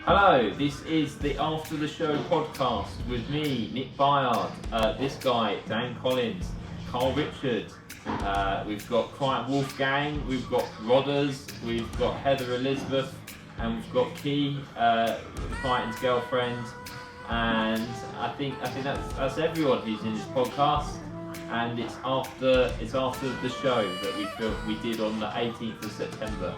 Hello, this is the After the Show podcast with me, Nick Byard, this guy, Dan Collins, Carl Richard, we've got Quiet Wolfgang, we've got Rodders, we've got Heather Elizabeth, and we've got Key, Fighting's girlfriend, and I think that's everyone who's in this podcast. And it's after the show that we did on the 18th of September.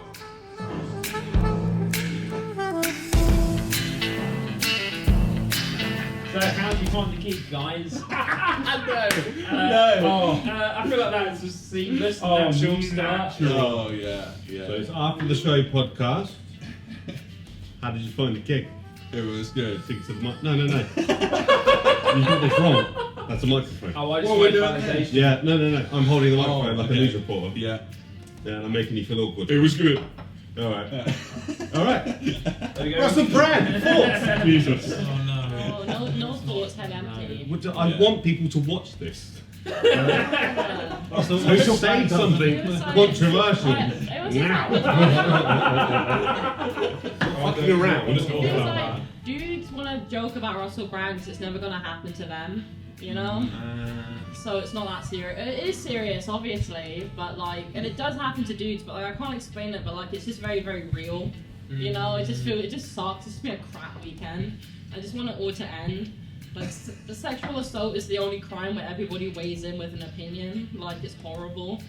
So how do you find the gig, guys? No. I feel like that's just seamless, natural start. Oh yeah. So it's After the Show podcast. How did you find the gig? It was good. Think to the mic. No. You got this wrong. That's a microphone. Oh, I just want validation. Yeah, no. I'm holding the microphone like a news reporter. Yeah. Yeah, and I'm making you feel awkward. It was good. Alright. Yeah. Alright. There we go. Russell Brand, thoughts? Jesus. Oh no thoughts, head empty. I want people to watch this. So We say something controversial now. Fucking around. It was like, dudes want to joke about Russell Brand because it's never going to happen to them, you know? So it's not that serious. It is serious, obviously, but like, and it does happen to dudes, but like, I can't explain it, but like, it's just very, very real. You know, it just sucks. It's just been a crap weekend. I just want it all to end. Like, the sexual assault is the only crime where everybody weighs in with an opinion. Like, it's horrible.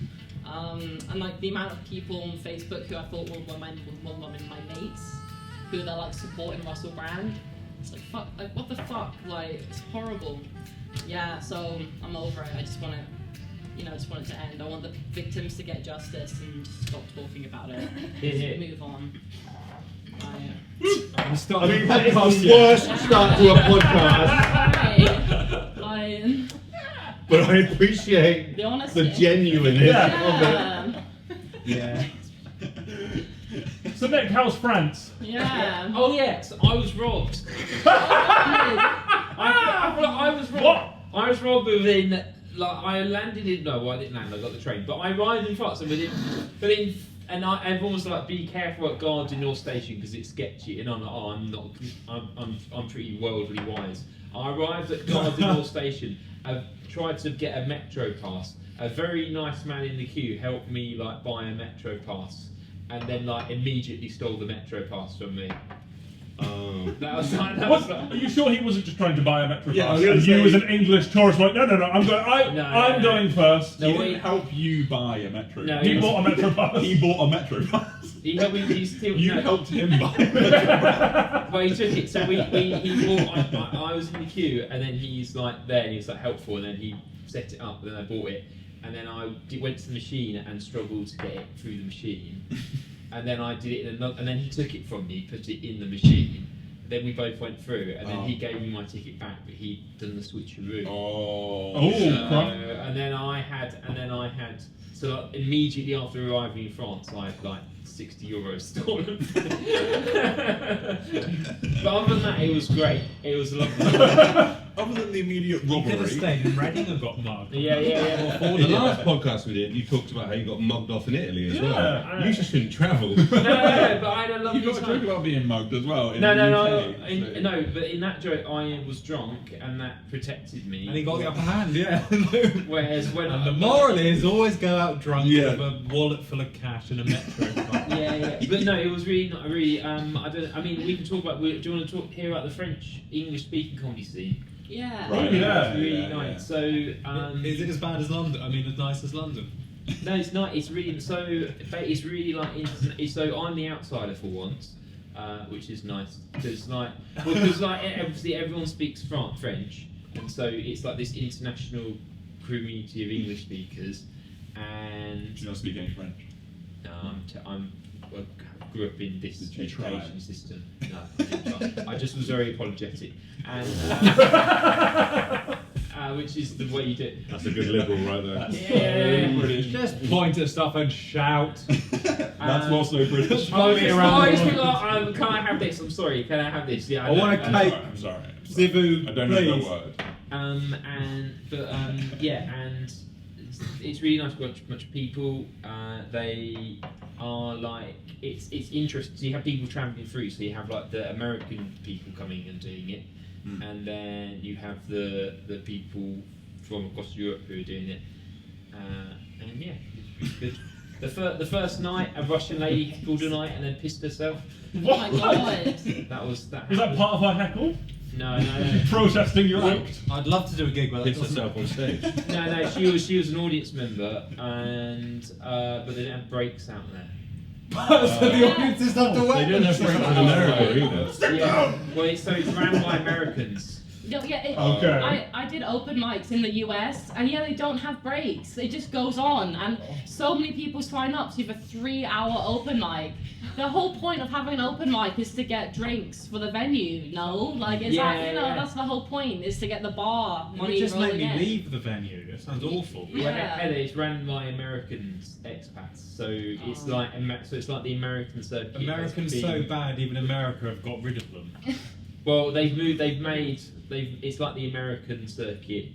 And like the amount of people on Facebook who I thought were my mates, who they're like supporting Russell Brand. It's like, fuck, like what the fuck? Like, it's horrible. Yeah, so I'm over it. I just want it, just want it to end. I want the victims to get justice and just stop talking about it. Just move on. That is the worst start to a podcast. But I appreciate the honesty. the genuineness of it. Yeah. So Nick, how's France? Yeah. Oh yes, I was robbed. I was robbed. What? I was robbed within, I landed in, no, I didn't land, I got the train, but I arrived in France, and everyone was like, be careful at Gare Station because it's sketchy, and I'm like, I'm pretty worldly wise. I arrived at Gare Station, I've tried to get a metro pass, a very nice man in the queue helped me buy a metro pass, and then immediately stole the metro pass from me. Are you sure he wasn't just trying to buy a metro Yeah, pass? I was And gonna you say- as an English tourist went, no, I'm going first. No, He wait. didn't help you buy a metro. No, He bought a metro pass. He bought a metro pass. He helped me, You helped him buy a metro pass. Well, he took it, so he bought, I was in the queue, and then he's there, and he was helpful, and then he set it up, and then I bought it, and then I went to the machine and struggled to get it through the machine, and then I did it in another, and then he took it from me, put it in the machine, then we both went through, and then he gave me my ticket back, but he'd done the switcheroo. And then I had, so immediately after arriving in France, I had €60 stolen. But other than that, it was great. It was lovely. Other than the immediate You could have robbery. stayed in Reading and got mugged. Yeah. The last podcast we did, you talked about how you got mugged off in Italy as well. You just shouldn't travel. No, but I had a lovely You got a joke time. about being mugged as well. In No, the no. UK, so- No, but in that joke, I was drunk, and that protected me. And he got the upper hand, yeah. Whereas when And the moral is always go out drunk Yeah. with a wallet full of cash and a metro card. Yeah. But no, it was really not really. I mean, we can talk about. Do you want to hear about the French English speaking comedy scene? Yeah. Right. It's really Yeah. nice. So, Is it as bad as London? I mean, as nice as London? no, it's not. It's really so. It's really so I'm the outsider for once, which is nice because obviously everyone speaks French, and so it's this international community of English speakers, and Do you not speak any French? I grew up in this Did you try? education system. No, I didn't try. I just was very apologetic, and which is the way you do it. That's a good liberal right there. Yeah. British. Just point at stuff and shout. That's also British. Follow me around. Can I have this? I'm sorry. Can I have this? Yeah. I want a I'm cake. sorry. Zivu, I don't know please. the word. And it's really nice to watch a bunch of people. They are like it's interesting. So you have people travelling through. So you have like the American people coming and doing it, and then you have the people from across Europe who are doing it. And yeah, it's good. The first night, a Russian lady heckled a night and then pissed herself. Oh my god. That was that. Is that part of her heckle? No. Protesting your act? I'd love to do a gig where that Hits herself on stage. No, she was an audience member, and but they didn't have breaks out there. So the audiences have to They wait. don't have breaks in America either. Yeah, well, it's ran by Americans. No, yeah, Okay. I did open mics in the US, and yeah, they don't have breaks. It just goes on, and so many people sign up to have a 3-hour open mic. The whole point of having an open mic is to get drinks for the venue. No, like it's that's the whole point, is to get the bar It money would just make rolling me in. leave the venue. It sounds awful. Yeah. It's ran by Americans, expats. So it's like it's like the American circuit. Americans so bad, even America have got rid of them. Well, it's like the American circuit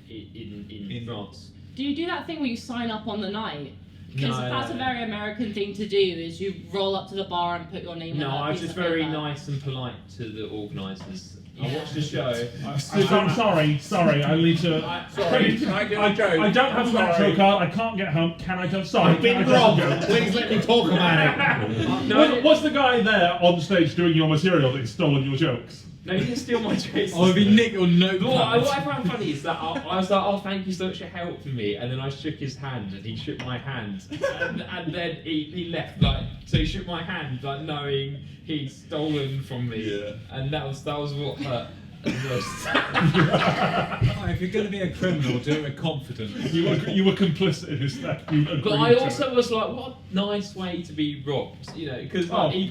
in France. Do you do that thing where you sign up on the night? Because No, that's a very American thing to do, is you roll up to the bar and put your name in No, a I was piece just of very paper. nice and polite to the organisers. I watched the show. Sorry, I need to. Sorry, can I do a joke? I don't have a metro card, I can't get home. Can I just. Sorry, I've been can I just robbed. go? Please let me talk about it. No, Was the guy there on stage doing your material that he's stolen your jokes? no, you didn't steal my jokes. Oh, if you nick your notepad. What I found funny is that I was like, oh, thank you so much for helping me, and then I shook his hand, and he shook my hand, and then he left, like, so he shook my hand, like, knowing he'd stolen from me, and that was what hurt the most. Oh, if you're going to be a criminal, do it with confidence. You were complicit in his theft. You agreed But I to also it. was like, what a nice way to be robbed, you know, because he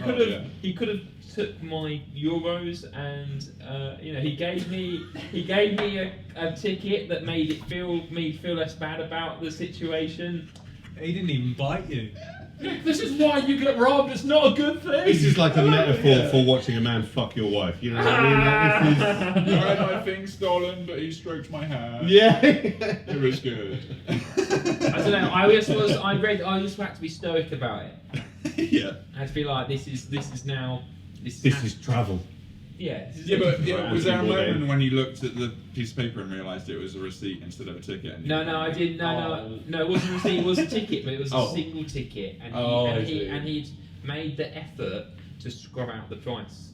could have took my euros, and he gave me a ticket that made me feel less bad about the situation. He didn't even bite you. This is why you get robbed. It's not a good thing. This is like a metaphor for watching a man fuck your wife. You know what I mean? Like, I had my thing stolen, but he stroked my hand. yeah. It was good. I don't know. I just had to be stoic about it. Yeah. I had to be like, this is now. This is travel. Yeah. Yeah, but was there a Anti-war moment game. when you looked at the piece of paper and realised it was a receipt instead of a ticket? And No, I didn't. No, it wasn't a receipt. It was a ticket, but it was a Oh. single ticket, and I see. he'd made the effort to scrub out the price.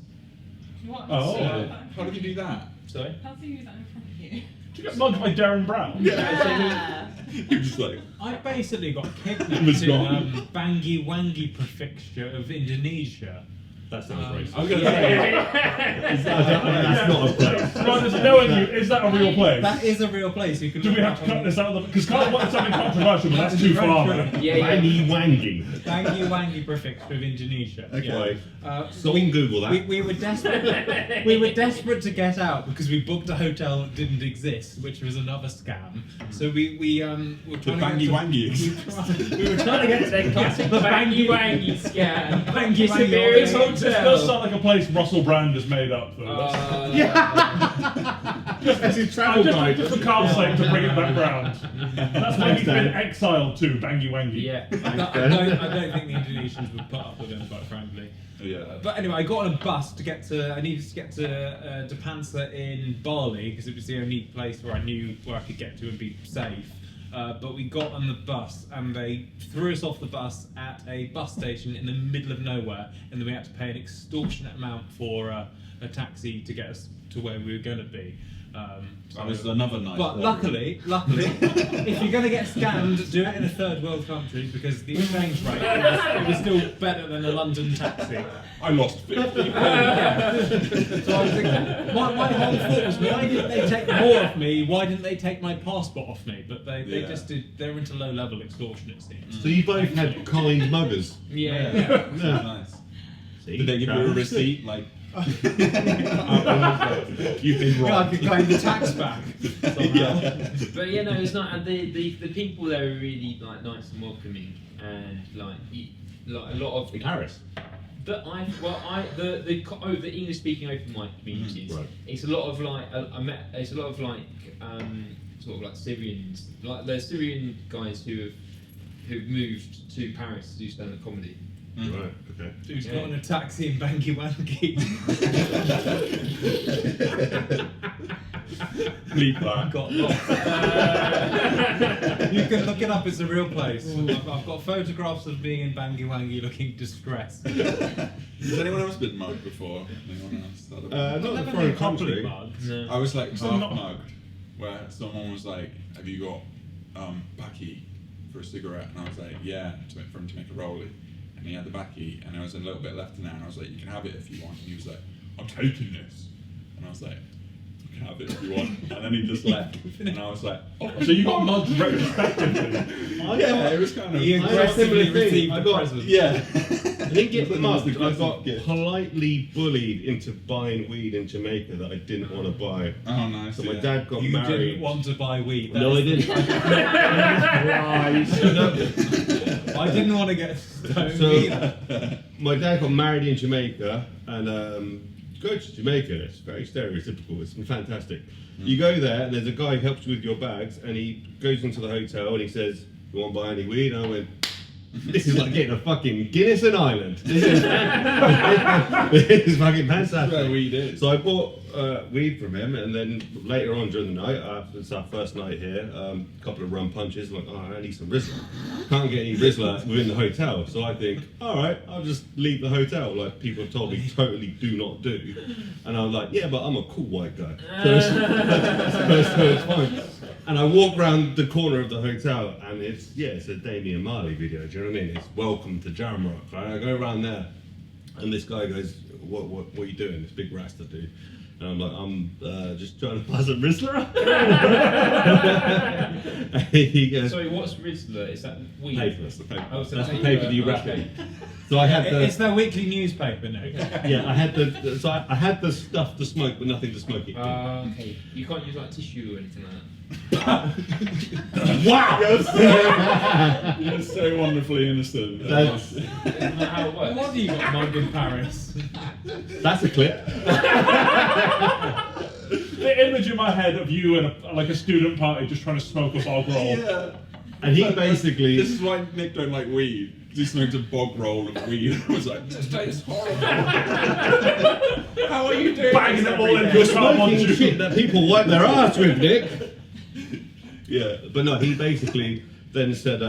What? Oh. How did you do that? Sorry. How do you do that in front of you? Did you get mugged by Darren Brown? Yeah. You're just like, I basically got It kidnapped was in gone. Bangi Wangi prefecture of Indonesia. That sounds racist. I was going to say, That's not a place. No, just knowing you, is that a real place? That is a real place. You can. Do we have to cut this out of the... Because Carl wanted something controversial, but that's too far, man. Yeah. Wangy wangy. Bangi Wangi prefecture of Indonesia. Okay. So we can Google that. we were desperate. We were desperate to get out because we booked a hotel that didn't exist, which was another scam. So we were the trying to bangy get wangy. we were trying to get to The classic bangy wangy scam. Bangi Wangi Siberian Hotel. This does sound like a place Russell Brand has made up, though. That's his travel guide. Just for Carl's sake, to bring it back round. That's why he's been exiled to Bangi Wangi. Yeah. I don't think the Indonesians would put up with him, quite frankly. Yeah. But anyway, I got on a bus to get to. I needed to get to Depansa in Bali because it was the only place where I knew where I could get to and be safe. But we got on the bus and they threw us off the bus at a bus station in the middle of nowhere, and then we had to pay an extortionate amount for a taxi to get us to where we were going to be. That was another nice But one. luckily, if you're going to get scammed, do it in a third world country because the exchange rate it was still better than a London taxi. I lost 50. So I was thinking, my whole thought was, why didn't they take more off me? Why didn't they take my passport off me? But they Yeah. just did. They were into low level extortion, it seems. So you both had kind muggers. Yeah. Yeah. Nice. See, Did they give you a travel. receipt? Like, You've been I robbed. could claim the tax back. yeah. But yeah, no, it's not. And the people there are really like nice and welcoming, and like a lot of In Paris. the English speaking open mic communities. Right. It's a lot of like sort of like Syrians, like they're Syrian guys who've moved to Paris to do stand-up comedy. Right. Okay. Who's Yeah. got in a taxi in Bangi Wangi? Bleep that. Got lost. You can look it up. It's a real place. I've got photographs of me in Bangi Wangi looking distressed. Has anyone else been mugged before? Anyone else? Not Never a been foreign properly country. mugged. No. I was like So half not- mugged, where someone was like, "Have you got backy for a cigarette?" And I was like, "Yeah," for him to make a rollie. And he had the backy, and there was a little bit left in there, and I was like, "You can have it if you want." And he was like, "I'm taking this," and I was like, "You can have it if you want." And then he just left, and I was like, "Oh." So you got mugged retrospectively. Yeah, it was kind of. He I had a aggressively similar thing. received I the got- present. Yeah. I didn't get That's the mugged. most I got aggressive gift. politely bullied into buying weed in Jamaica that I didn't want to buy. Oh, nice. So my yeah. dad got You married. didn't want to buy weed. No, I didn't. I didn't want to get stoned So- either. My dad got married in Jamaica, and go to Jamaica. It's very stereotypical. It's fantastic. You go there, and there's a guy who helps you with your bags, and he goes into the hotel and he says, "You want to buy any weed?" And I went, "This is like getting a fucking Guinness and Island. This is, this is fucking That's where fantastic." weed is. So I bought weed from him, and then later on during the night, it's our first night here, a couple of rum punches, like, "Oh, I need some Rizzla." Can't get any Rizzla within the hotel, so I think, alright, I'll just leave the hotel, like people have told me totally do not do. And I'm like, yeah, but I'm a cool white guy, so it's fine. And I walk round the corner of the hotel, and it's a Damian Marley video, do you know what I mean? It's Welcome to Jamrock. Right? I go around there, and this guy goes, what are you doing? This big Rasta dude. And I'm like, I'm just trying to pass a Rizzler. And he goes, Sorry, what's Rizzla? Is that weed? paper. That's the paper. Oh, so That's the paper. paper that you wrap Okay. in. So I had It's the their weekly newspaper, Nick. I had the stuff to smoke, but nothing to smoke it. in. Okay. You can't use like tissue or anything like that. Wow! You're so wonderfully innocent. That's Isn't that how it works? What do you got mugged in Paris? that's a clip. The image in my head of you and like a student party just trying to smoke a bog roll. Yeah. And he basically This is why Nick don't like weed. 'Cause he smoked a bog roll of weed. I was like, this tastes horrible. How are you doing? Banging this it all every into day? a cardboard smoking tube. shit that people wipe their ass with, Nick. Yeah. But no, he basically then said,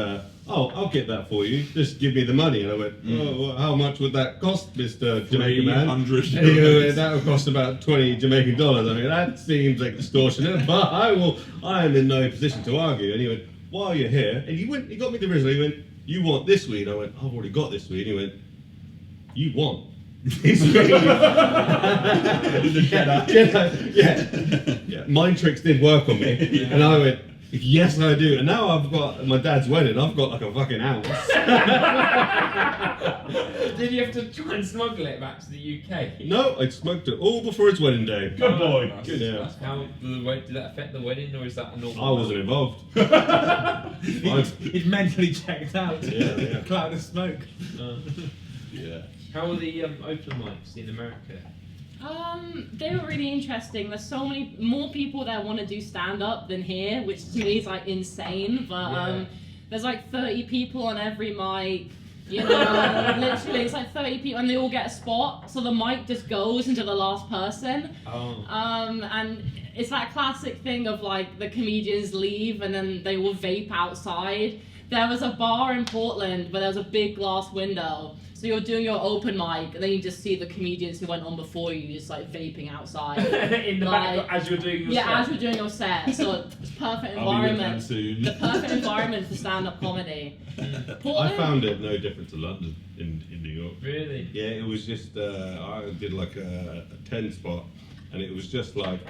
"Oh, I'll get that for you. Just give me the money." And I went, "Oh, well, how much would that cost, Mr. Jamaican man?" 300 And he goes, "That would cost about 20 Jamaican dollars." I mean, that seems like extortionate, but I am in no position to argue. And he went, "While you're here," and he got me the Rizzler. He went, "You want this weed?" I went, "I've already got this weed." He went, "You want?" This weed? yeah. Mind tricks did work on me, and I went, "Yes, I do." And now I've got at my dad's wedding. I've got like a fucking ounce. Did you have to try and smuggle it back to the UK? No, I smoked it all before his wedding day. Good boy. Nice. Good. Yeah. How did that affect the wedding, or is that a normal? I wasn't involved. He's mentally checked out. Yeah. Cloud of smoke. Yeah. How are the open mics in America? They were really interesting. There's so many more people that want to do stand up than here, which to me is like insane. But Yeah. there's like 30 people on every mic. You know, literally, it's like 30 people, and they all get a spot, so the mic just goes into the last person. Oh. And it's that classic thing of like the comedians leave and then they will vape outside. There was a bar in Portland where there was a big glass window. So you're doing your open mic, and then you just see the comedians who went on before you just like vaping outside. In the Like- back as you're doing your Yeah, set. as you're doing your set. So it's perfect I'll be with them environment. soon. The perfect environment for stand-up comedy. I Portland? found it no different to London in New York. Really? Yeah, it was just I did like a 10 spot, and it was just like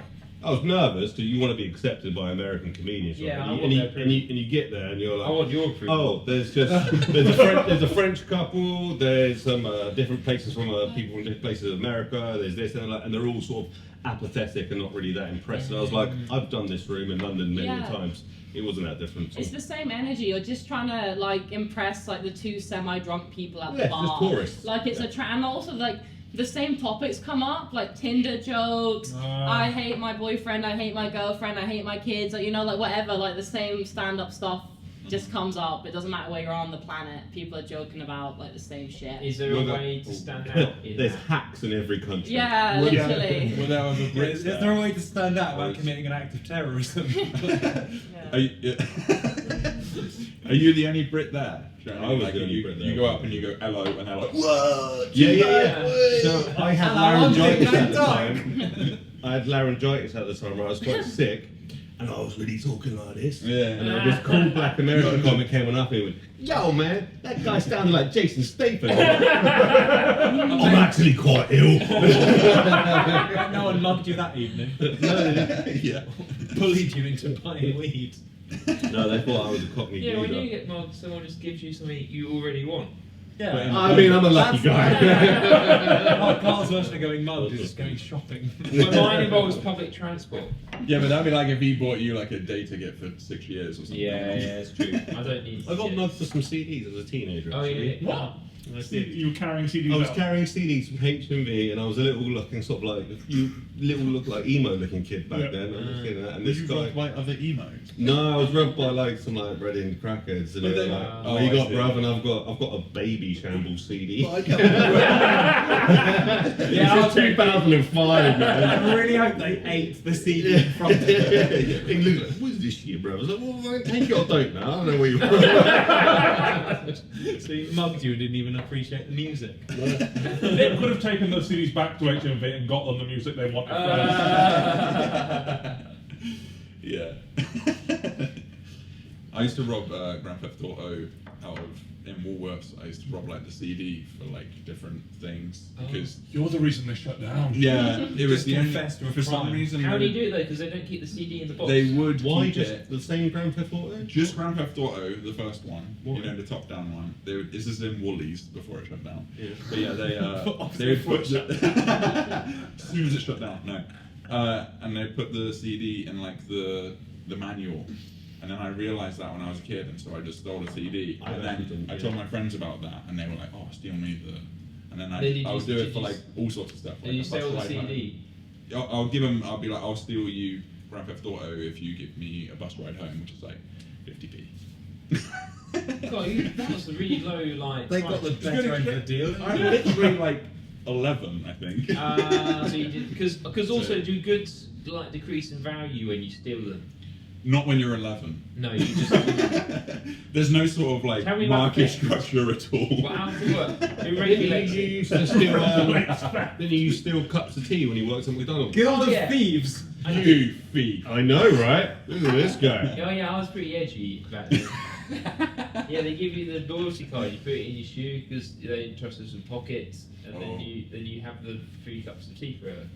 I was nervous because you want to be accepted by American comedians, right? Yeah, I and, want you, their and, you, and, you, and you get there and you're like, I want your approval. oh, there's a French couple, there's some different places from people from different places of America, there's this and that, and they're all sort of apathetic and not really that impressed. And I was like, I've done this room in London many Yeah. times. It wasn't that different. It's the same energy. You're just trying to like impress like the two semi-drunk people at the Yeah, bar. just tourists. Like it's Yeah. and also like the same topics come up, like Tinder jokes. I hate my boyfriend. I hate my girlfriend. I hate my kids. Like, you know, like whatever. Like the same stand-up stuff just comes up. It doesn't matter where you're on the planet. People are joking about like the same shit. Is there a way to stand out in There's that? hacks in every country. Yeah, literally. Well, there was a Brit Is there a way to stand out about committing an act of terrorism? Are you, are you the only Brit there? Do you know what I was Like, the only you, Brit there. you go up and you go hello, and they're like, what? Yeah. So I had laryngitis at the Hello, time. I had laryngitis at the time. I was quite sick, and I was really talking like this. Yeah. And then this cool black American comic came on up and he went, "Yo, man, that guy sounded like Jason Statham." I'm actually quite ill. No one mugged you that evening. Yeah. Bullied you into buying weed. No, they thought I was a Cockney Yeah, when geezer. you get mugged, someone just gives you something you already want. Yeah. I mean, I'm a lucky guy. Carl's version of going mugged is just going shopping. But mine involves public transport. Yeah, but that'd be like if he bought you like a day ticket for 6 years or something. Yeah, it's true. I don't need. I got mugged for some CDs as a teenager. Oh Actually. yeah. What? I did. You were carrying CDs I was out. carrying CDs from HMV, and I was a little looking sort of like look like emo looking kid back Yeah. then. I was thinking that, and Were this you guy. robbed by other emos? No, I was rubbed by like some like Reading crackheads, and But they were they- like, oh, "What you I got, see. bruv?" And I've got a baby shambles CD. Yeah, I'll This is 2005, man. I really hope they ate the CD in front of them. He looked like, "What's this shit, bruv?" I was like, "Well, take it or don't now. I don't know where you're from." So he mugged you and didn't even appreciate the music. They could have taken those CDs back to HMV and got them the music they wanted Yeah. I used to rob Grand Theft Auto out of in Woolworths. I used to rob like the CD for like different things because You're the reason they shut down. yeah, it was Just the only, confessed to a for some crime. reason. How do they you do it though? Because they don't keep the CD in the box. They would Why keep just it. the same Grand Theft Auto? Just Grand Theft Auto, the first one, Why? you know, the top-down one. They would, this is in Woolies before it shut down. Yeah. But yeah, they would put the, as soon as it shut down, no, and they put the CD in like the manual, and then I realised that when I was a kid, and so I just stole a CD, I and actually then didn't, I yeah. told my friends about that, and they were like, "Oh, steal me the," and then Did I would you- do did it for you like all sorts of stuff. Did Like you a bus sell the ride home. CD? I'll give them. I'll be like, "I'll steal you Grand Theft Auto if you give me a bus ride home," which is like 50p. God, that was a really low like. They got the price. better end of the deal. I'm literally like 11, I think. So you did because also do goods like decrease in value when you steal them? Not when you're 11. No, you just. There's no sort of like Tell me about market the bit. structure at all. Well, how does it work? It You regulates it. used to steal. Then you used to steal cups of tea when you worked at McDonald's. Guild Oh, of yeah. Thieves. You thief. I know, right? Look at this guy. Oh yeah, I was pretty edgy back then. Yeah, they give you the loyalty card. You put it in your shoe because they entrust us with pockets, and Oh. then you have the 3 cups of tea forever.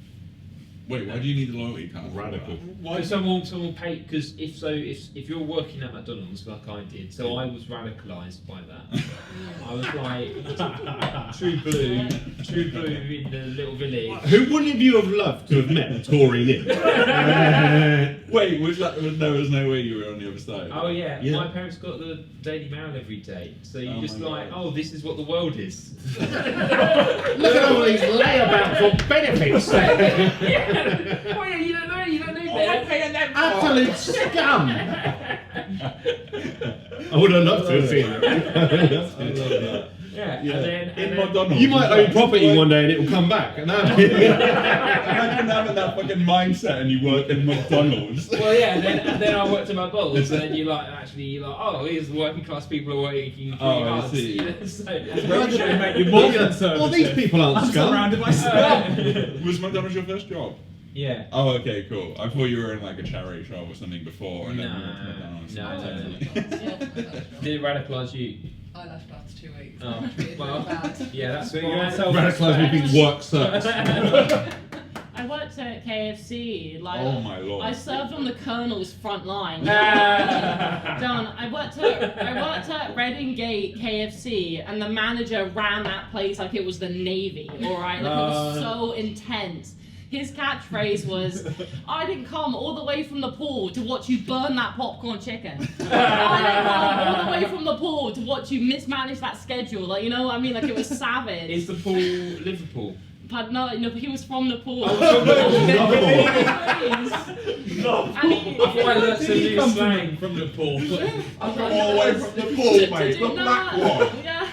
Wait, why do you need a loyalty card? for Radical. that? Why someone pay? Because if you're working at McDonald's like I did, so I was radicalised by that. I was like true blue in the little village. Who wouldn't you have loved to have met Tory Nick? Wait, there was no way you were on the other side. Oh yeah. Yeah. My parents got the Daily Mail every day, so you Oh just my like, God. oh, this is what the world is. Look at all these layabouts on benefits. Oh yeah, you don't know better. Absolute scum. I would have loved to have seen it. Yeah, Yeah. and then In McDonald's. You might own property one day and it will come back. And that'd be- Imagine having that fucking mindset and you work in McDonald's. well, yeah, and then I worked at McDonald's, and then you're like, oh, here's the working class people are working pretty Oh, I hard. see. You know, so, Imagine make you Well, more yeah, conservative. well, these people aren't I'm scum. surrounded by scum. Was McDonald's your first job? yeah. Oh, okay, cool. I thought you were in like a charity shop or something before, and then you went to No, McDonald's. no. Yeah, Did it radicalise you? I left after 2 weeks. Oh, Treated well, really bad. yeah, that's So you fine. had self- Radicalised me because work sucks. I worked at KFC. Like, Oh my lord. I served on the Colonel's front line. Ah. Done. I worked at Reading Gate KFC, and the manager ran that place like it was the Navy. All right, like it was so intense. His catchphrase was, "I didn't come all the way from the pool to watch you burn that popcorn chicken. I didn't come all the way from the pool to watch you mismanage that schedule." Like, you know what I mean? Like, it was savage. Is the pool Liverpool? But no, he was from Nepal. No. And he, I thought I learnt some new slang. from Nepal. Come all the way from Nepal, mate. The black one. Yeah.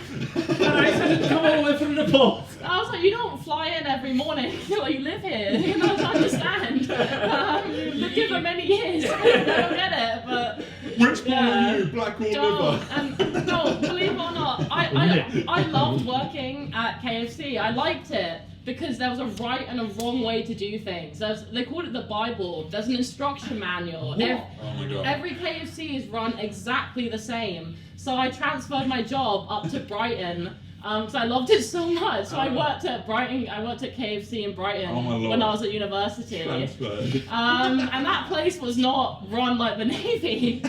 Come all the way from Nepal. I was like, you don't fly in every morning. Like, you live here. You know, I understand. You've lived here for many years. I don't get it, but Which one are you, black or don't. liver? And no, believe it or not, I loved working at KFC. I liked it because there was a right and a wrong way to do things. They called it the Bible. There's an instruction manual. Oh my god. Every KFC is run exactly the same. So I transferred my job up to Brighton because I loved it so much. So I worked at Brighton. I worked at KFC in Brighton Oh my lord. when I was at university. Transferred. And that place was not run like the Navy.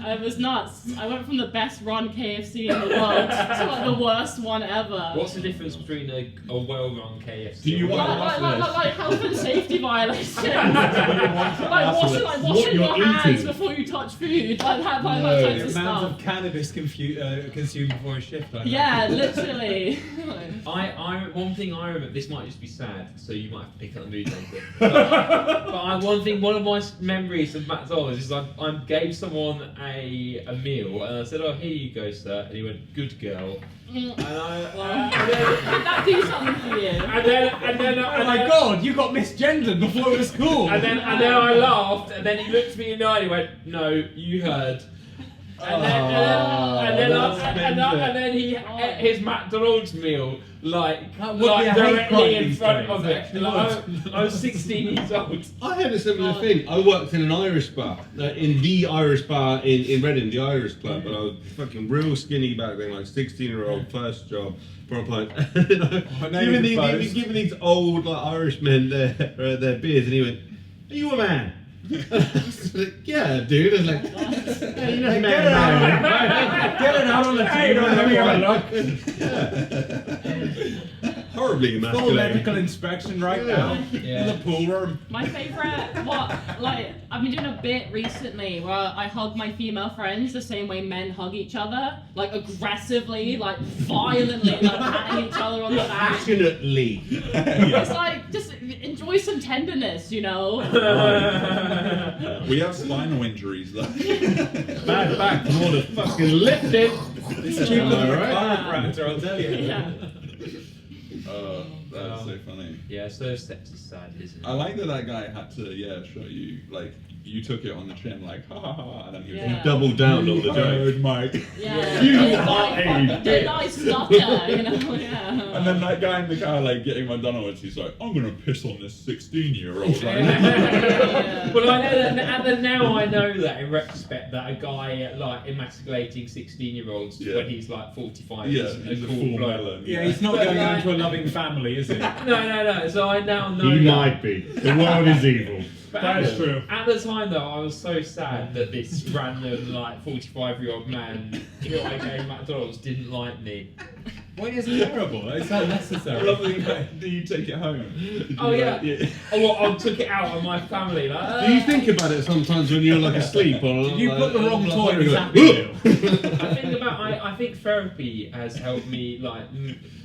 It was nuts. I went from the best run KFC in the world to like the worst one ever. What's the difference between a well-run KFC? Do you want to ask this? Like health and safety violations. Do you want to ask washing what your you're hands eating? before you touch food. Like that The types of amount stuff. of cannabis consumed before a shift. I know. Yeah, literally. One thing I remember, this might just be sad, so you might have to pick up the mood later. But one of my memories of McDonald's is I gave someone a meal and I said, "Oh, here you go, sir," and he went, "Good girl." And Did that do something for you? Oh my god, you got misgendered before it was cool. And then I laughed, and then he looked me in the eye and he went, "No, you heard." And then he ate his McDonald's meal like That would be a hate directly crime in these front days, of it it. actually Like, I was 16 years old. I had a similar thing. I worked in an Irish bar, in the Irish bar in Reading, the Irish club, and I was fucking real skinny back then, like 16-year-old, first job, proper pint. Giving these old like Irishmen their beers, and he went, "Are you a man?" I was like, "Yeah, dude." I was like, "Yeah, you know, man, Get it out on the table and let me have a look. horribly Full emasculating." medical inspection right now in the pool room. My favourite, I've been doing a bit recently where I hug my female friends the same way men hug each other, like aggressively, like violently, like patting each other on the back. Passionately. It's like, just enjoy some tenderness, you know? We have spinal injuries though. Bad back from all the fucking lifting. It's cheaper than a Alright. chiropractor, I'll tell you. Yeah. That's so funny. Yeah, so sex is sad, isn't it? I like that guy had to show you like you took it on the chin like ha ha ha and then he was Yeah. like, Double down on the joke. "Heard, Mike." Yeah. You It's are like, a fucking did I stutter, you know? Yeah. And then that guy in the car like getting McDonald's, he's like, "I'm gonna piss on this 16-year-old." Like, Yeah. Well, I know that now I know that in retrospect that a guy like emasculating 16-year-olds Yeah. when he's like 45 yeah, is he's a cool full bloke. melon. Yeah, he's not But going like- into a loving family, is he? No. So I now know He that. might be. The world is evil. But That at is the- true. At the time, though, I was so sad that this random, like, 45-year-old man who I gave McDonald's didn't like me. Well, it's terrible. It's unnecessary. I love that. Do you take it home? Did you, Oh, yeah. yeah. Oh, well, I took it out on my family. Like, Do you think about it sometimes when you're like asleep or Did you like, put the wrong like, toy in his like, happy meal? I think therapy has helped me. Like,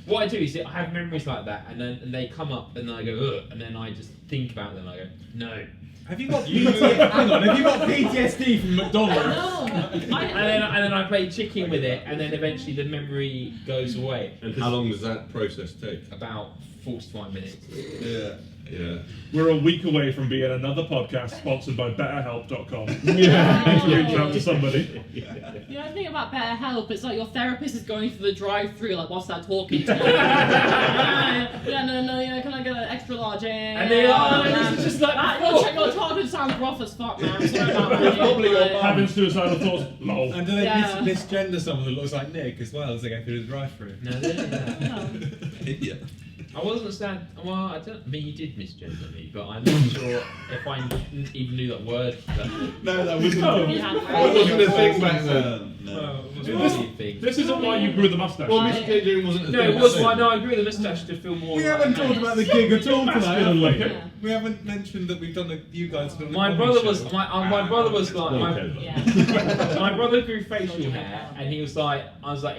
what I do is I have memories like that, and then they come up, and then I go, ugh, and then I just think about them. And I go, no. Have you got PTSD? Hang on, have you got PTSD from McDonald's? No. And then I play chicken with it, and then eventually the memory goes away. And how long does that process take? About 45 minutes. Yeah. Yeah. We're a week away from being another podcast sponsored by BetterHelp.com. Yeah. To reach out to somebody. The only thing about BetterHelp, it's like your therapist is going through the drive-through, like whilst they're talking to you. Yeah, can I get an extra large? Yeah, And they're like, yeah. this is just like That, your childhood sounds rough as fuck, man. Sorry about that. Probably your mum. Having suicidal thoughts. Lol. And do they Yeah. misgender someone that looks like Nick as well as they go through the drive-through? No, they don't do that. No. Yeah. I wasn't sad. Well, I don't mean you did misgender me, but I'm not sure if I even knew that word. No, that wasn't. No. You had It wasn't a thing back then. No. This isn't why you grew the mustache. Well, misgendering wasn't a No, thing. it was back why. then. No, I agree with the moustache to feel more. We like haven't a man. talked about the gig at all Masculine tonight. Lincoln. Yeah. We haven't mentioned that we've done you guys have done a My comedy brother show. was my brother was like Yeah. my brother grew facial hair, and he was like, I was like,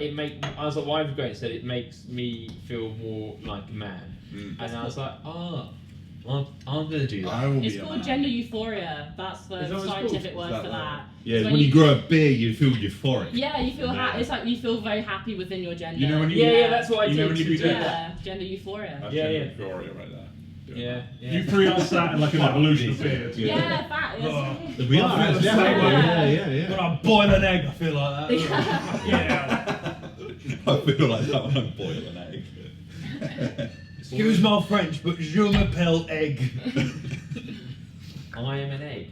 why have you got it? He said it makes me feel more like a man. And I was like, I'm gonna do that. I will It's be a called man. gender euphoria. That's Is the that what it's scientific called? word Is for that that. Yeah, It's when you grow a beard, you feel euphoric. Yeah, you feel it's like you feel very happy within your gender. You know when you Yeah, that's what I you did. know when you be doing Yeah, gender euphoria. That's Yeah, gender euphoria right there. Doing Yeah, that. yeah. You three are sat in like an evolution of beard. Yeah, fact. Oh. We are, I feel the definitely. same. When I boil an egg, I feel like that. Yeah. I feel like that when I boil an egg. Excuse my French, but je m'appelle egg. I am an egg.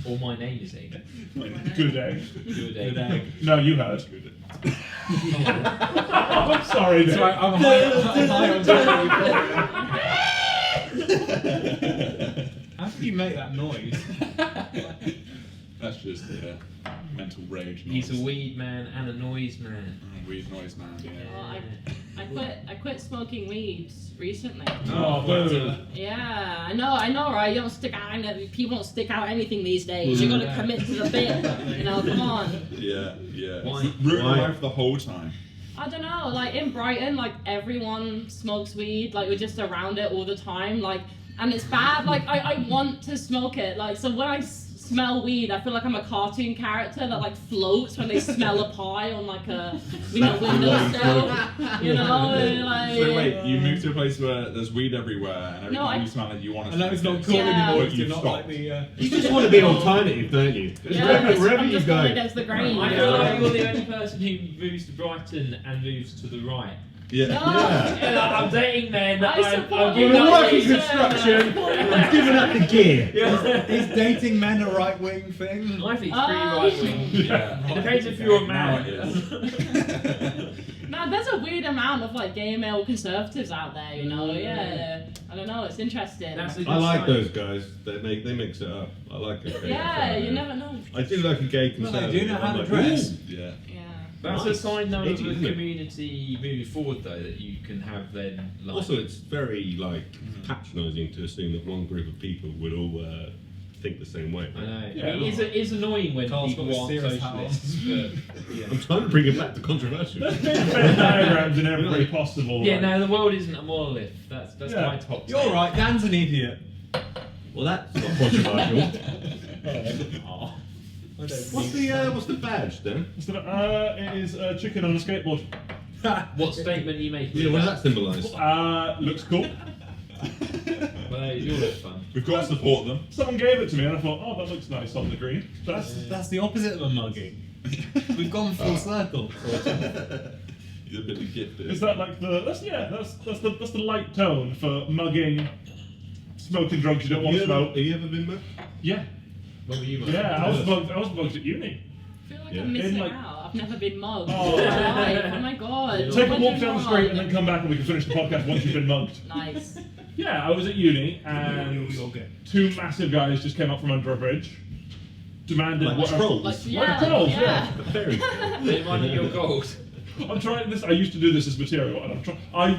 Or my name is egg. Good egg. Good egg. Good egg. No, you heard. I'm sorry, Nick. Sorry, I'm high on gender euphoria. How did you make that noise? That's just mental rage. He's a noise. weed man and a noise man. Weed noise man. Yeah. Well, I quit smoking weed recently. Oh, boo. Yeah, I know, right? You don't stick out. People don't stick out anything these days. You gotta commit to the bit. You know, come on. Yeah. Why? Ruin Why? life the whole time. I don't know. Like in Brighton, like everyone smokes weed. Like we're just around it all the time. Like, and it's bad. Like I want to smoke it. Like so when I smell weed, I feel like I'm a cartoon character that like floats when they smell a pie on like a windowsill. You know, like. So wait, you moved to a place where there's weed everywhere, and every No, time I- you smell it, you want to. I know it's not cool Yeah. anymore. But You're you've not stopped. like the. You just want to be alternative, don't you? Yeah, Wherever I'm you just going go. against the grain. I you feel know? like you're the only person who moves to Brighton and moves to the right. Yeah. No. Yeah, I'm dating men. I support I'm you. giving up Working these- construction. I'm giving up the gear. Is dating men a right wing thing? I think it's pretty right wing. Yeah. It depends if you're a Now man. it is. Man, there's a weird amount of like gay male conservatives out there, you know. Yeah, I don't know. It's interesting. That's a good I like sign. those guys. They mix it up. I like it. Yeah, you never know. I do like a gay Well, conservative. they do know how I'm to like, dress. ooh. Yeah. Yeah. That's Nice. a sign though of Edgy, the isn't it? community moving forward though, that you can have then like Also, it's very like patronising to assume that one group of people would all think the same way. I know. Yeah. It is annoying when Carl's people got a aren't serious hat on. socialists, but yeah. I'm trying to bring it back to controversial. There's Venn diagrams in every possible. Yeah, like- no, the world isn't a monolith. That's Yeah. my top. You're right. Dan's an idiot. Well, that's not controversial. Oh. What's the badge then? So, it is a chicken on a skateboard. What statement are you making? Yeah, what does that symbolise? Looks cool. Well, you'll look fun. We've got to support them. Someone gave it to me and I thought, oh, that looks nice on the green. That's the opposite of a mugging. We've gone full circle. You're a bit of gifted. Is that like the that's the light tone for mugging, smoking drugs you don't want to smoke? Have you ever been mugged? Yeah, What were you? Mate? yeah. I was mugged at uni. I feel like Yeah. I'm missing In, like- out. I've never been mugged. Oh. in my life. Oh my god. Take a What walk went down the street and wrong? then come back and we can finish the podcast once you've been mugged. Nice. Yeah, I was at uni and You're good. two massive guys just came up from under a bridge, demanded Like what trolls? Like, Like trolls, yeah. Very They wanted your gold. I'm trying this. I used to do this as material, and I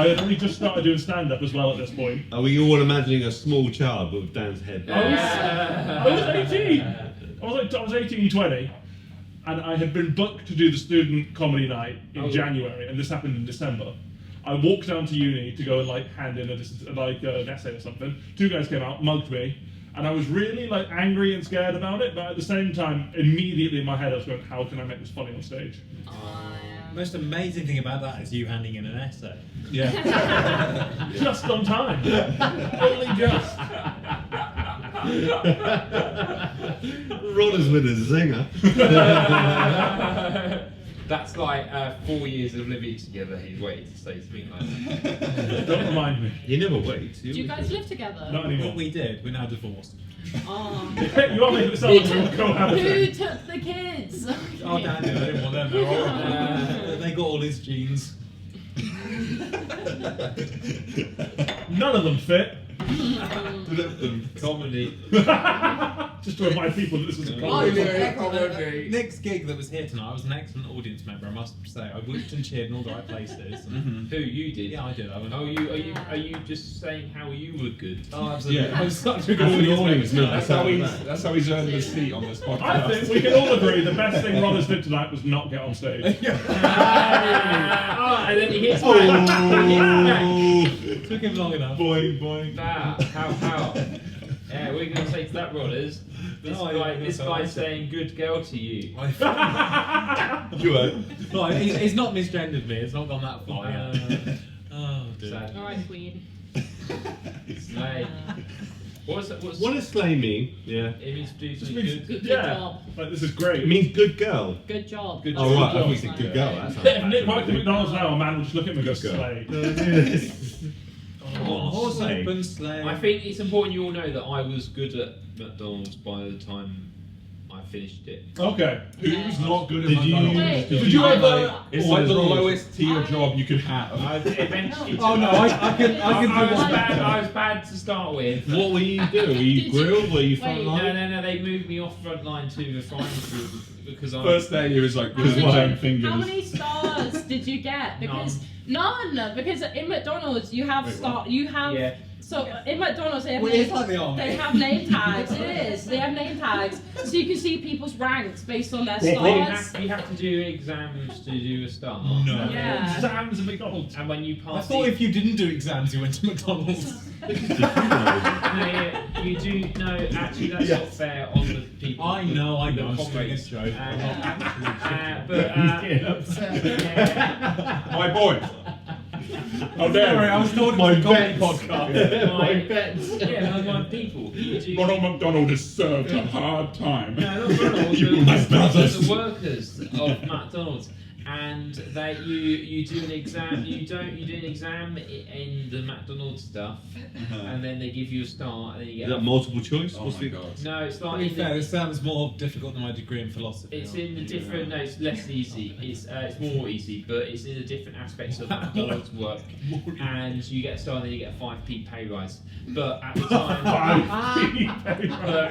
had only just started doing stand up as well at this point. Are we all imagining a small child with Dan's head? I was 18. I was 18, 20, and I had been booked to do the student comedy night in January, and this happened in December. I walked down to uni to go and like hand in an essay or something. Two guys came out, mugged me, and I was really like angry and scared about it. But at the same time, immediately in my head I was going, "How can I make this funny on stage?" The most amazing thing about that is you handing in an essay. Yeah, just on time, only just. Rodder's with a zinger. That's like 4 years of living together. He's waiting to say something like that. Don't remind me. He never waits. Do you guys live together? Not anymore. What we did, we're now divorced. Oh. You are making it sound like we're Who cohabiting. took the kids? Oh, Dan did. I didn't want them. They're horrible. They got all his genes. None of them fit. Comedy. Just to remind people that this is a Oh, comedy. yeah. Nick's gig that was here tonight, I was an excellent audience member, I must say. I whooped and cheered in all the right places. And Who you did? yeah, I did. I went, Oh, are you just saying how you were good? oh, absolutely. Yeah. I was such a good All the audience audience member. know That's how he's earned his seat on this podcast. I think we can all agree the best thing Rodders did tonight was not get on stage. And then he hits back. Took him long enough. Boing, boing. How? Yeah, we're going to say to that, Rodders. This guy's saying good girl to you. You won't. No, he's not misgendered me. It's not gone that far yet. Oh dear. Sad. Alright, Queen. Slay. What's What does slay mean? Yeah. it means to do something means- good? Good Yeah. job. Like, this is great. It means good girl. Good job. Good Oh, job. right. I thought you said good girl. That sounds If Nick worked at McDonald's now, a man will just look at him and go, Good girl. slay. Horse Slay. open sleigh. I think it's important you all know that I was good at McDonald's by the time I finished it. Okay. Who's not good at Did you- McDonald's? Wait, Did you ever? It's All like the those roles. lowest tier job you could have. I've eventually. Oh no, I can I do was one. bad. I was bad to start with. What were you doing? Were you Did you- grilled? Were you wait, front No, line? no, they moved me off front line to the frying crew because I. First day, he was like, How with his many- own fingers. How many stars did you get? Because none. Because in McDonald's you have Yeah. So in McDonald's they have Well, name, it's like the army. they have name tags. It is. They have name tags, so you can see people's ranks based on their You stars. have to do exams to do a star. No. Yeah. Exams at McDonald's. And when you I pass, thought if you didn't do exams, you went to McDonald's. you do no. Actually, that's not fair on the people. I know. I'm the just doing a comrades. joke. My boy. Oh, damn. Sorry, I was told it My was a comedy bets. podcast. My my people. You do. Ronald McDonald has served a hard time. No, not McDonald's. The workers of McDonald's, and you do an exam. You do an exam in the McDonald's stuff, and then they give you a star, and then you Is get. that multiple choice? Oh What's my the- god. No, it's To like be in fair, the, this sounds more difficult than my degree in philosophy. it's in the different. No, it's less easy. It's more easy, but it's in the different aspects of McDonald's work, and you get a star, and then you get a 5p pay rise. But at the time, per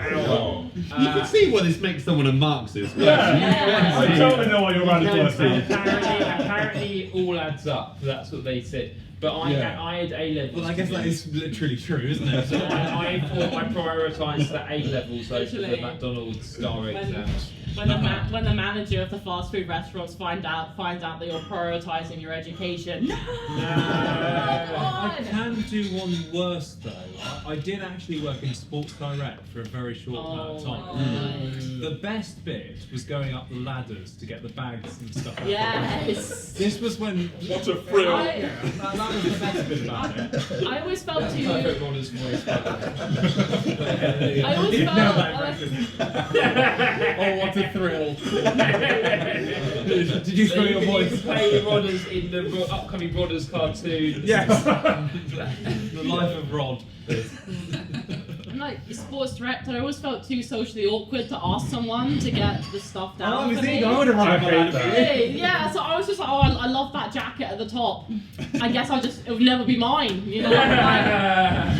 hour. Oh. You can see why this makes someone a Marxist. Yeah. I totally know why you're radical. Apparently, all adds up. That's what they said. But I had A levels. Well, I guess that is literally true, isn't it? So I prioritised the A levels over the Literally. McDonald's star exams. When the manager of the fast food restaurants finds out that you're prioritising your education. No. I can do one worse though. I did actually work in Sports Direct for a very short amount of time. The best bit was going up the ladders to get the bags and stuff. out. Yes. This was when. What a thrill. That was the best bit about it. I always felt I too. heard Ronna's voice. I always Nailed felt. that Oh, what a thrill! Did you throw your voice? Play Rodders in the upcoming Rodders cartoon. Yes. The life of Rod. I'm like sports director. I always felt too socially awkward to ask someone to get the stuff down for me. I would have run I up hate on that. Really? Yeah, so I was just like, oh, I love that jacket at the top. I guess it would never be mine, you know? I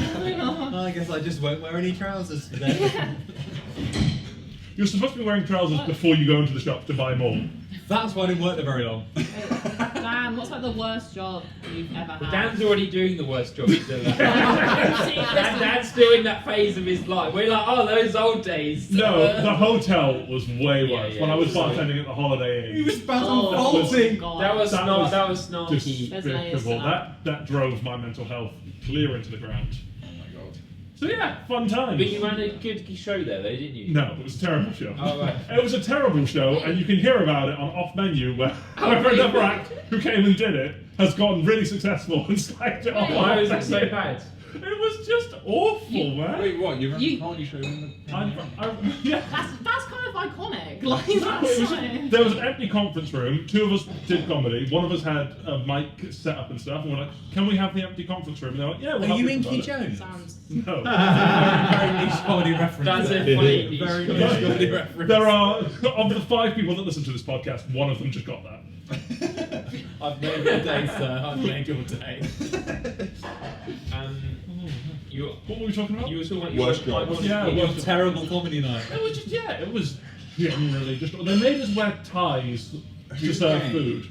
guess I just won't wear any trousers today. You're supposed to be wearing trousers before you go into the shop to buy more. That's why I didn't work there very long. Dan, what's like the worst job you've ever had? Dan's already doing the worst job he's ever had. See, listen, Dan's still in that phase of his life. We're like, oh, those old days. No, the hotel was way worse. Yeah, when I was yeah. bartending at the Holiday Inn. He was Oh, vaulting. God. That was snarky. There's layers to Despicable. That drove my mental health clear into the ground. Oh my god. So yeah, fun times. But you ran a good show there, though, didn't you? No, it was a terrible show. Oh, right. It was a terrible show, and you can hear about it on Off Menu, where another act who came and did it has gotten really successful and slagged it off. Why was it so bad? It was just awful, man. Wait, what? You ran You- a comedy show in the. Yeah. That's kind of iconic. Like, It that's was- like... there was an empty conference room. Two of us did comedy. One of us had a mic set up and stuff. And we're like, "Can we have the empty conference room?" And they're like, "Yeah." We'll Are have you it Inky about it." Jones? Sounds... No. Very niche comedy reference. That's there. a funny Very niche niche comedy reference. There are of the 5 people that listen to this podcast, one of them just got that. I've made your day, sir. I've made your day. What were we talking about? You were talking about your Worst job. Yeah, worst job. Terrible comedy night. It was just, it was generally just. They made us wear ties to serve food.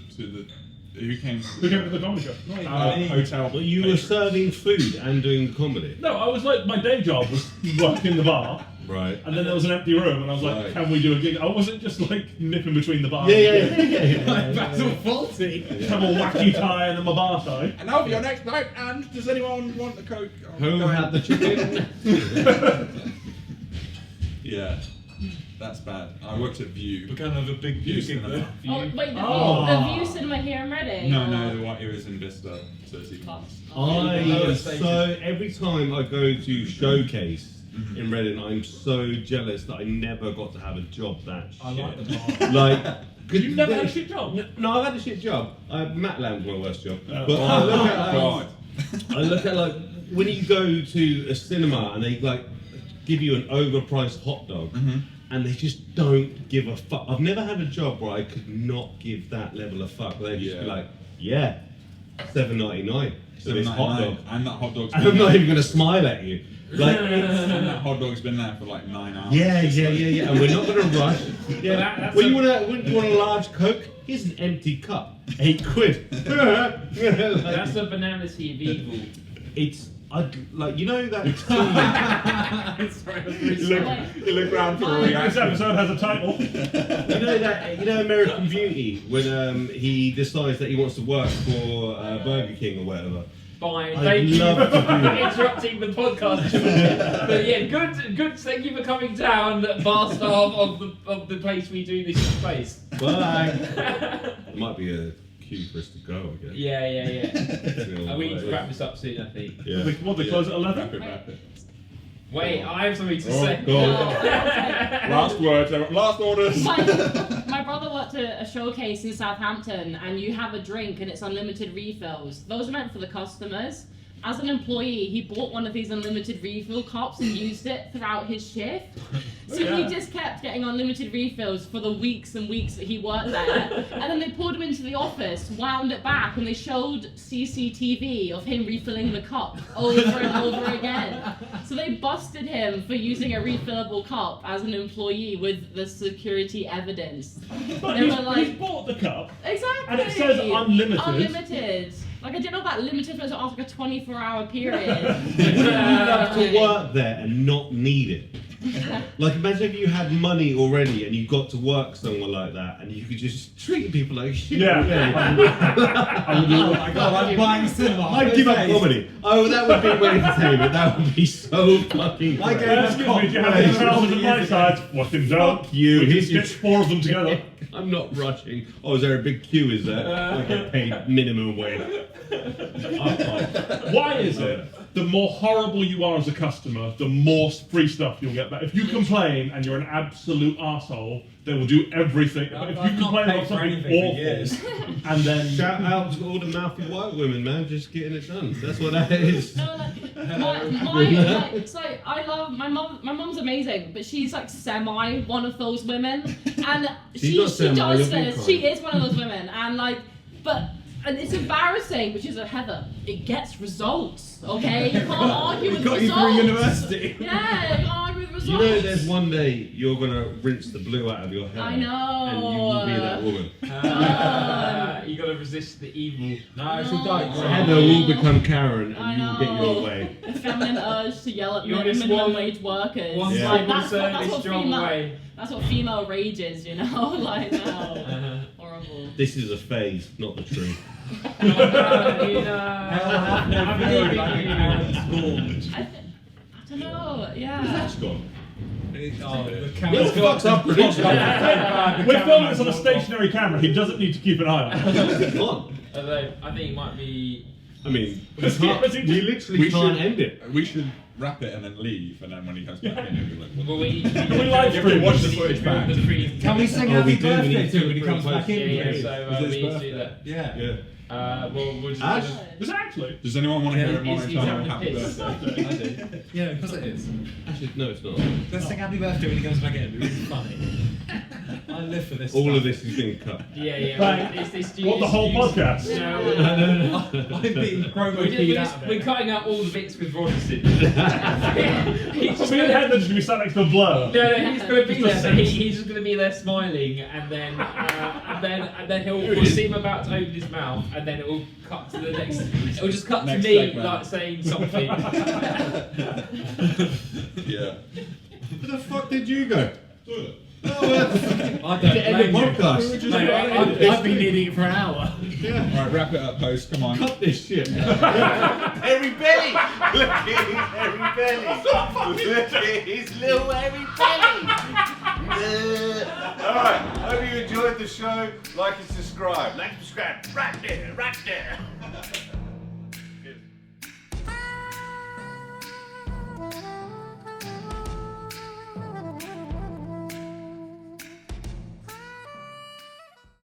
Who came? Who came to the comedy show? Hotel. Well, you were serving food and doing the comedy. No, I was like, my day job was working the bar. Right. And then there was an empty room, and I was like, Right. "Can we do a gig?" I wasn't just like nipping between the bars. That's all faulty. Have a wacky tie and then my bar tie. And now for your next night. And does anyone want a Coke? Who had the chicken? Yeah, that's bad. I worked at View. We're kind of a big view gig Cinema. there. Oh, wait, Oh. the View Cinema here in Reading? No, the one it was in Vista, so it's even worse. So every time I go to showcase in Reading, I'm so jealous that I never got to have a job that shit. I like the bar. Like, Because you never had a shit job. No, I've had a shit job. Matt Lamb's my worst job. Oh. But I look at God. I look at like when you go to a cinema and they like give you an overpriced hot dog. And they just don't give a fuck. I've never had a job where I could not give that level of fuck. They'd just be like, yeah, $7.99 for this hot dog. And that hot dog's And been I'm not there. even going to smile at you. Like, And that hot dog's been there for like 9 hours. yeah. And we're not going to rush. Yeah. that's Well, a- you want a large Coke? Here's an empty cup. £8. That's a banality of evil. It's like you know that. Sorry, I was really You look round for a This reaction. episode has a title. You know American Beauty when he decides that he wants to work for Burger King or whatever. Fine, I'd thank you love for to do that. interrupting the podcast. But yeah, good. Thank you for coming down, bar staff of the place we do this place. Bye. There might be a cue for us to go, I guess. Yeah. We need to wrap this up soon, I think. Yeah. They close at 11? Wrap it. Wait, I have something to Oh, say. God. Last words, last orders. My brother worked at a showcase in Southampton, and you have a drink and it's unlimited refills. Those are meant for the customers. As an employee, he bought one of these unlimited refill cups and used it throughout his shift. So he just kept getting unlimited refills for the weeks and weeks that he worked there. And then they pulled him into the office, wound it back, and they showed CCTV of him refilling the cup over and over again. So they busted him for using a refillable cup as an employee with the security evidence. But They were like, he's bought the cup. exactly. And it says unlimited. Unlimited. Like, I didn't know that limited was after like a 24-hour period. You have to work there and not need it. Like, imagine if you had money already and you got to work somewhere like that and you could just treat people like shit. Yeah. Oh my god, I'm buying cinema. I'd give up comedy. Oh, that would be my entertainment. That would be so fucking I great. gave Excuse me, do you have any trousers on my side? Fucking don't. Fuck you. We can Here's your- stitch 4 of them together. I'm not rushing. Oh, is there a big queue, is there? I get paid minimum wage. Why is it the more horrible you are as a customer, the more free stuff you'll get back? If you complain and you're an absolute arsehole, they will do everything. But if you I've not complain paid about for something anything for years. awful, and then Shout out to all the mouthy white women, man, just getting it done. That's what that is. No, it's like I love my mom. My mom's amazing, but she's like semi one of those women, and She's she not semi, does you're being this. kind. She is one of those women, and like, and it's embarrassing. But she's like, Heather, it gets results, okay? You can't argue with got you results. through university. Yeah, you can't argue with results. You know, there's one day you're gonna rinse the blue out of your hair. I know. And you will be that woman. You gotta resist the evil. No, she'll die. No. Heather will become Karen, I and you will get your know. way. The feminine urge to yell at You're just minimum one- wage workers. One Yeah. Like, civil that's service what job female. away. That's what female rage is, you know? Like, no. Uh-huh. Horrible. This is a phase, not the truth. I believe in you. I don't know, yeah. It's gone. Oh, the This camera's fucks up prediction. we're filming this on a stationary camera. He doesn't need to keep an eye on it. It's gone. Although I think it might be. I mean, We literally can't end it. We should wrap it and then leave, and then when he comes back in, he'll be like, Well, we need to We live You have to stream. watch the we need to footage build back. the free. Can we sing Oh, happy we do, we birthday need to him to when he comes back Yeah, in? yeah, please? so Is we his need to birthday? do that. Yeah. Yeah. Well, we'll just. Ash? Is it actually? Does anyone want to hear He's- him he's on having a happy piss. birthday? I do. Yeah, because it is. Actually, no, it's not. Let's sing happy birthday when he comes back in. It'll be really funny. I live for this. All stuff. of this is being cut. Yeah. Right. It's this What, the whole podcast? No, I'm being promo keyed out of we're it. cutting out all the bits with Rogerson. So me and Heather's gonna be sat next to a blur. No, he's going to be Just there. a So sense. he's just going to be there smiling, and then we'll see him about to open his mouth, and then it will cut to the next. It will just cut Next to me segment. like saying something. Yeah. Where the fuck did you go? Toilet. I don't End the blame you. podcast. Mate, I've been needing it for an hour. Alright, wrap it up, host. Come on. Cut this shit. Hairy belly! Look at his hairy belly! Look at his little hairy belly! Alright, hope you enjoyed the show. Like and subscribe. Like and subscribe right there, right there.